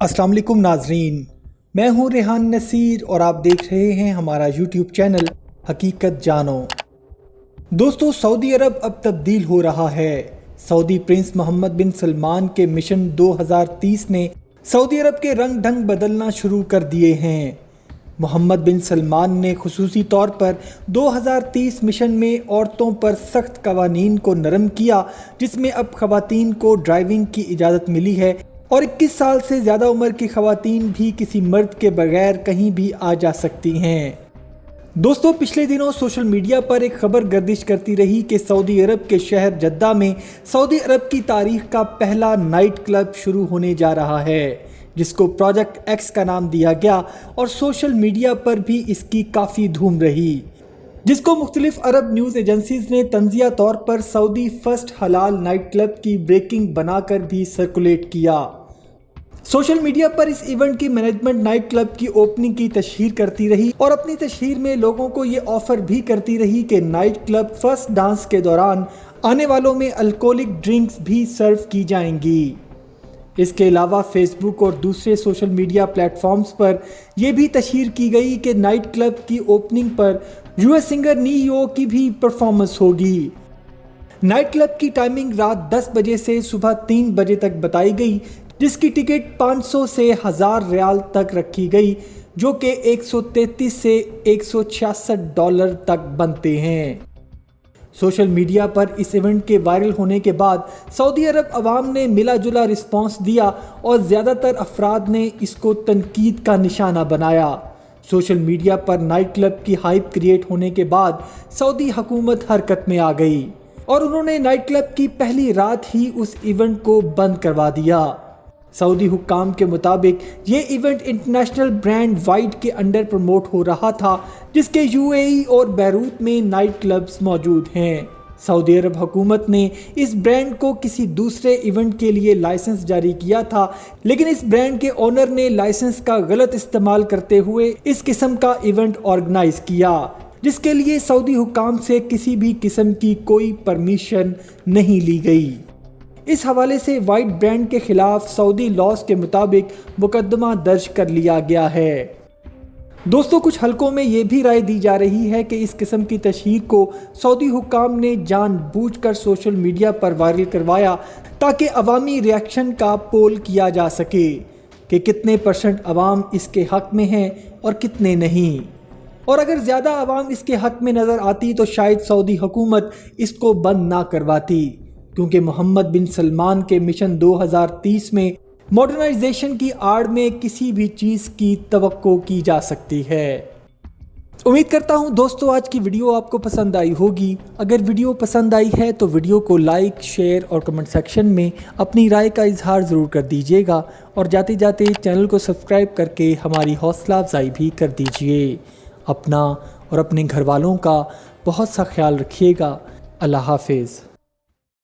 अस्सलाम वालेकुम नाजरीन, मैं हूं रेहान नसीर और आप देख रहे हैं हमारा यूट्यूब चैनल हकीकत जानो। दोस्तों, सऊदी अरब अब तब्दील हो रहा है। सऊदी प्रिंस मोहम्मद बिन सलमान के मिशन 2030 ने सऊदी अरब के रंग ढंग बदलना शुरू कर दिए हैं। मोहम्मद बिन सलमान ने खुसूसी तौर पर 2030 मिशन में औरतों पर सख्त कवानीन को नरम किया, जिसमें अब खवातीन को ड्राइविंग की इजाज़त मिली है और 21 साल से ज़्यादा उम्र की खवातीन भी किसी मर्द के बगैर कहीं भी आ जा सकती हैं। दोस्तों, पिछले दिनों सोशल मीडिया पर एक खबर गर्दिश करती रही कि सऊदी अरब के शहर जद्दा में सऊदी अरब की तारीख का पहला नाइट क्लब शुरू होने जा रहा है, जिसको प्रोजेक्ट एक्स का नाम दिया गया और सोशल मीडिया पर भी इसकी काफ़ी धूम रही, जिसको मुख्तलिफ अरब न्यूज़ एजेंसीज ने तंजिया तौर पर सऊदी फर्स्ट हलाल नाइट क्लब की ब्रेकिंग बनाकर भी सर्कुलेट किया। सोशल मीडिया पर इस इवेंट की मैनेजमेंट नाइट क्लब की ओपनिंग की तशहीर करती रही और अपनी तशहीर में लोगों को ये ऑफर भी करती रही कि नाइट क्लब फर्स्ट डांस के दौरान आने वालों में अल्कोहलिक ड्रिंक्स भी सर्व की जाएंगी। इसके अलावा फेसबुक और दूसरे सोशल मीडिया प्लेटफॉर्म्स पर यह भी तशहीर की गई कि नाइट क्लब की ओपनिंग पर यूएस सिंगर नीयो की भी परफॉर्मेंस होगी। नाइट क्लब की टाइमिंग रात 10 बजे से सुबह 3 बजे तक बताई गई, जिसकी टिकट 500 से 1000 रियाल तक रखी गई, जो कि 133 से 166 डॉलर तक बनते हैं। सोशल मीडिया पर इस इवेंट के वायरल होने के बाद सऊदी अरब अवाम ने मिला जुला रिस्पांस दिया और ज़्यादातर अफराद ने इसको तनकीद का निशाना बनाया। सोशल मीडिया पर नाइट क्लब की हाइप क्रिएट होने के बाद सऊदी हुकूमत हरकत में आ गई और उन्होंने नाइट क्लब की पहली रात ही उस इवेंट को बंद करवा दिया। सऊदी हुक्काम के मुताबिक ये इवेंट इंटरनेशनल ब्रांड वाइड के अंडर प्रमोट हो रहा था, जिसके यूएई और बैरूत में नाइट क्लब्स मौजूद हैं। सऊदी अरब हुकूमत ने इस ब्रांड को किसी दूसरे इवेंट के लिए लाइसेंस जारी किया था, लेकिन इस ब्रांड के ओनर ने लाइसेंस का गलत इस्तेमाल करते हुए इस किस्म का इवेंट ऑर्गेनाइज किया, जिसके लिए सऊदी हुक्काम से किसी भी किस्म की कोई परमिशन नहीं ली गई। इस हवाले से वाइट ब्रांड के खिलाफ सऊदी लॉज के मुताबिक मुकदमा दर्ज कर लिया गया है। दोस्तों, कुछ हलकों में ये भी राय दी जा रही है कि इस किस्म की तशहीर को सऊदी हुक्काम ने जानबूझकर सोशल मीडिया पर वायरल करवाया ताकि अवामी रिएक्शन का पोल किया जा सके कि कितने % अवाम इसके हक़ में हैं और कितने नहीं, और अगर ज़्यादा अवाम इसके हक़ में नज़र आती तो शायद सऊदी हुकूमत इसको बंद ना करवाती, क्योंकि मोहम्मद बिन सलमान के मिशन 2030 में मॉडर्नाइजेशन की आड़ में किसी भी चीज़ की तवक्को की जा सकती है। उम्मीद करता हूँ दोस्तों आज की वीडियो आपको पसंद आई होगी। अगर वीडियो पसंद आई है तो वीडियो को लाइक, शेयर और कमेंट सेक्शन में अपनी राय का इजहार ज़रूर कर दीजिएगा और जाते जाते चैनल को सब्सक्राइब करके हमारी हौसला अफजाई भी कर दीजिए। अपना और अपने घर वालों का बहुत सा ख्याल रखिएगा। अल्लाह हाफिज़।